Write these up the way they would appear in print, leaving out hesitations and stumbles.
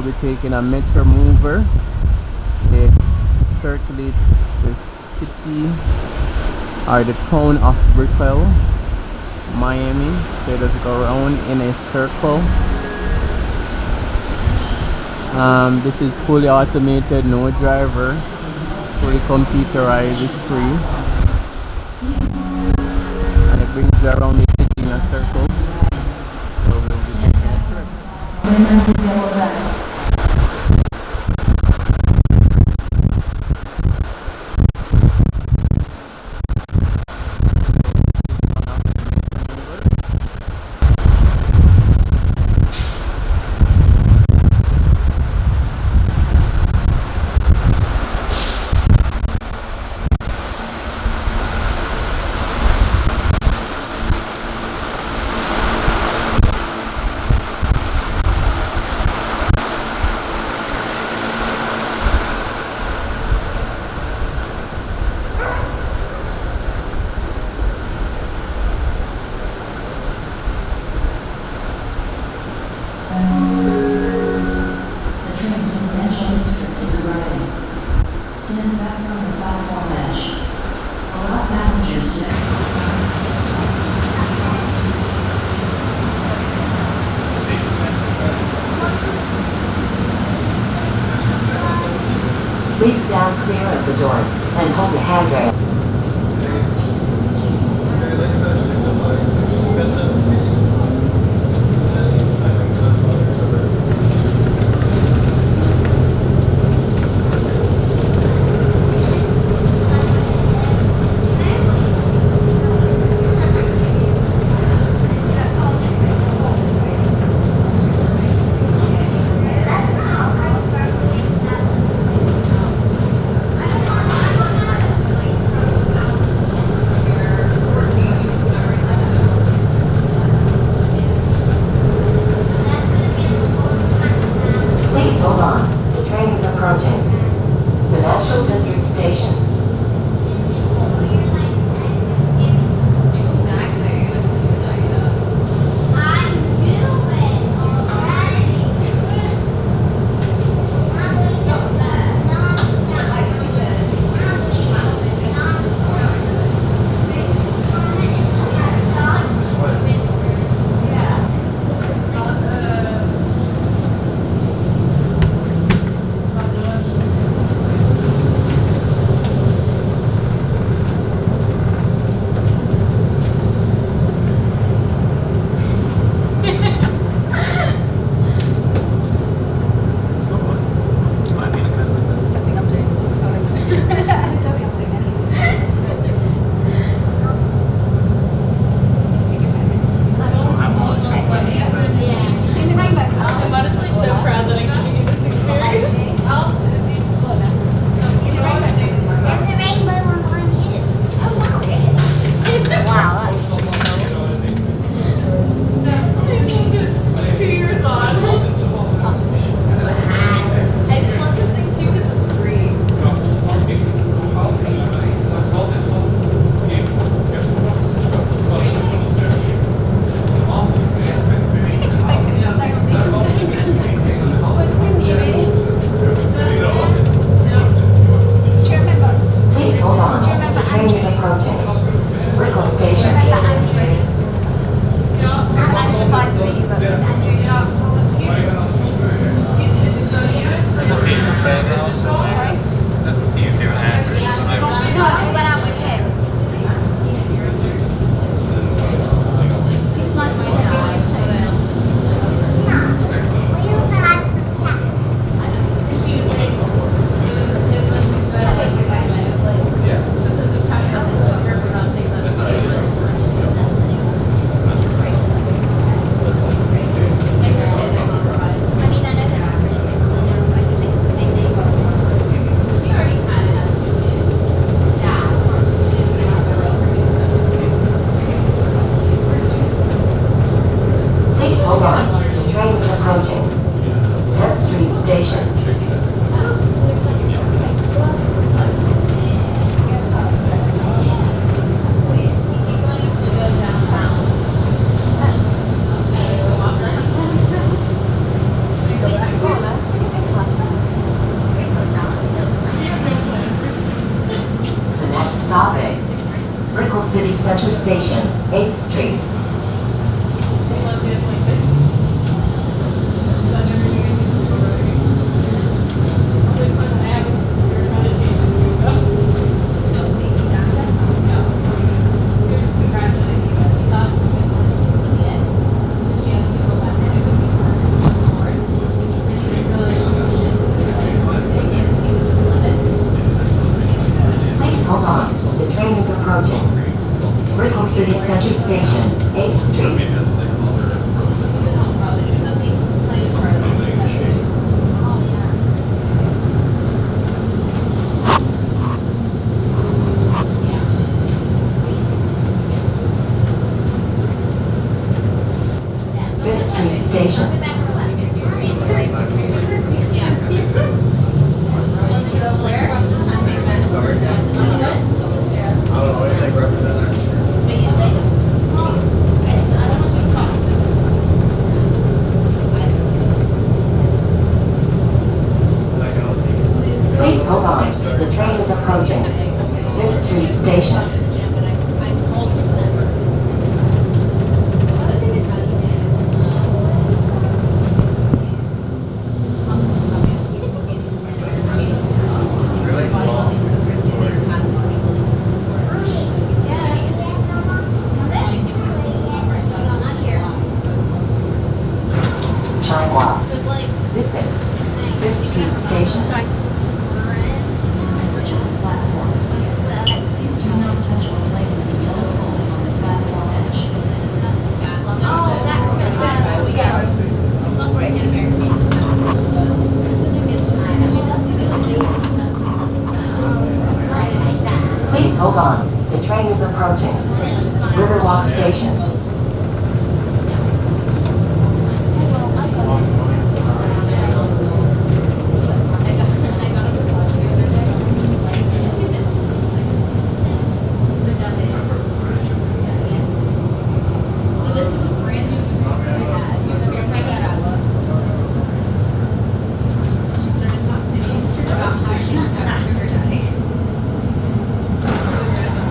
be taking a Metro Mover. It circulates the city or the town of Brickell, Miami. So it does go around in a circle. This is fully automated, no driver, fully computerized, it's free, and it brings you around the city in a circle. So we'll be taking a trip. Please stand clear of the doors and hold the handrail. Please hold on. The train is approaching. Financial District Station. Station, 8th Street. Please hold on. The train is approaching. Brickell City Center Station, 8th Street. Fifth Street Station. Please hold on. The train is approaching. Fifth Street Station. Chime This is Fifth Street Station. Please do not touch or play with the yellow poles on the platform edge. Please hold on. The train is approaching. Riverwalk Station.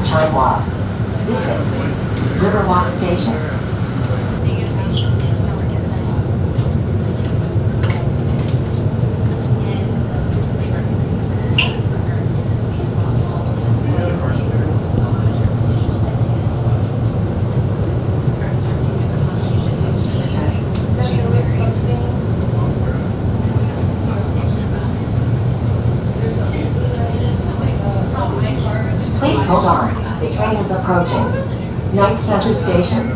Chime This is Riverwalk Station. Please hold on. The train is approaching. Ninth Center Station.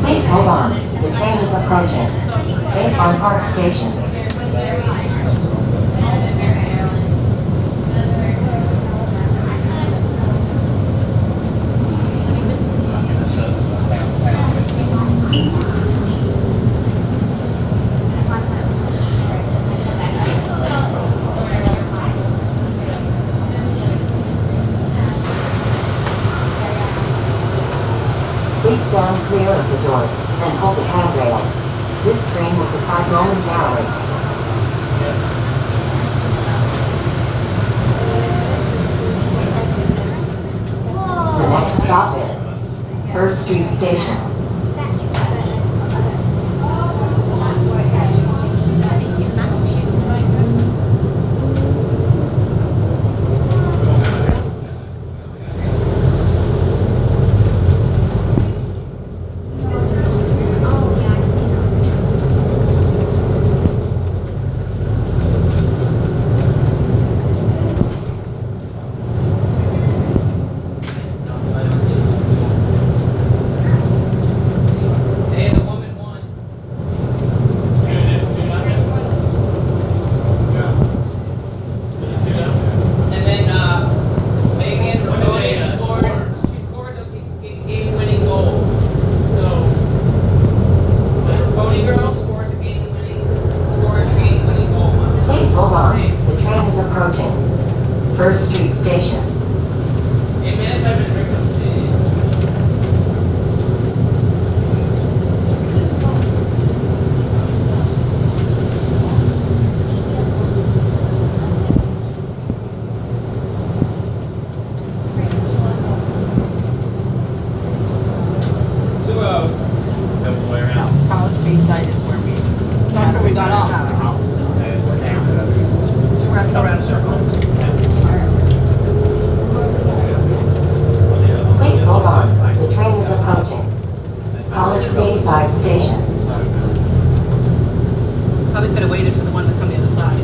Please hold on. The train is approaching. Avon Park Station. Please stand clear of the doors and hold the handrails. This train will depart momentarily. The next stop is First Street Station. College Bayside is where we. That's where we got off. So we're gonna go around a circle. Please hold on. The train is approaching. College Bayside Station. Probably could have waited for the one to come the other side.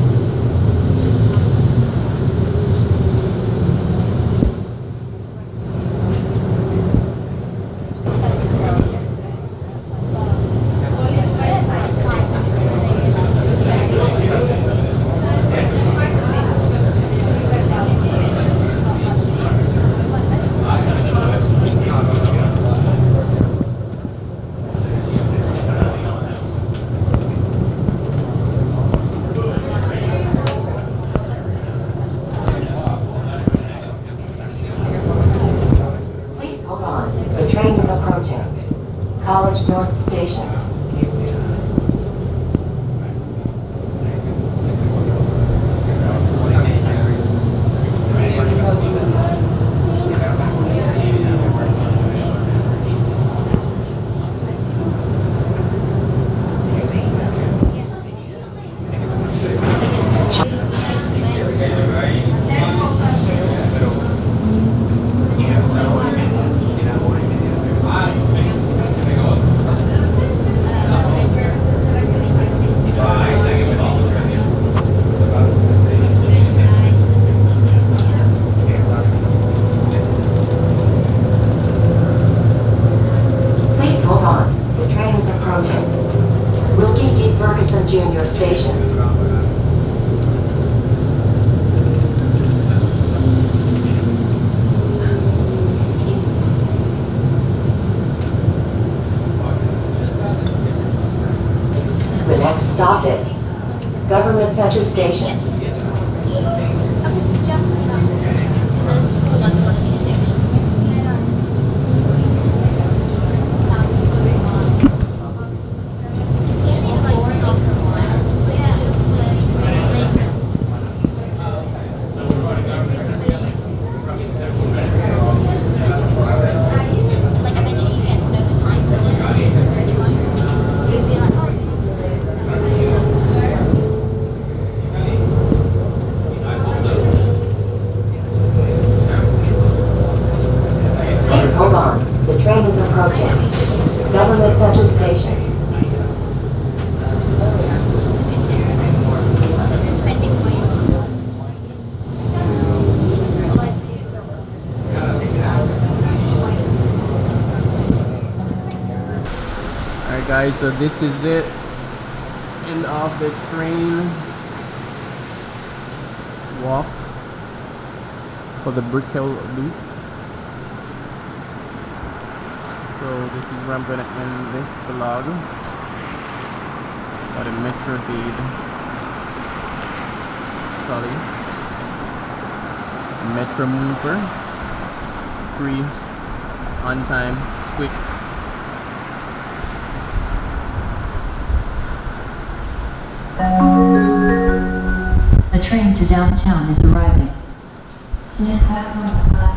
Please hold on. The train is approaching. College North Station. Please hold on. The train is approaching. Wilkie D. Ferguson Jr. Station. The next stop is Government Center Station. Like eventually you get to know the times of it. So you'd be like, oh, Please hold on. The train is approaching. Government Center Station. depending where you are. Like, Alright guys, so this is it. End of the train walk for the Brickell Loop. So this is where I'm gonna end this vlog for the Metro Dade trolley. The Metro Mover. It's free, it's on time, it's quick. The train to downtown is arriving. Stand platform 5.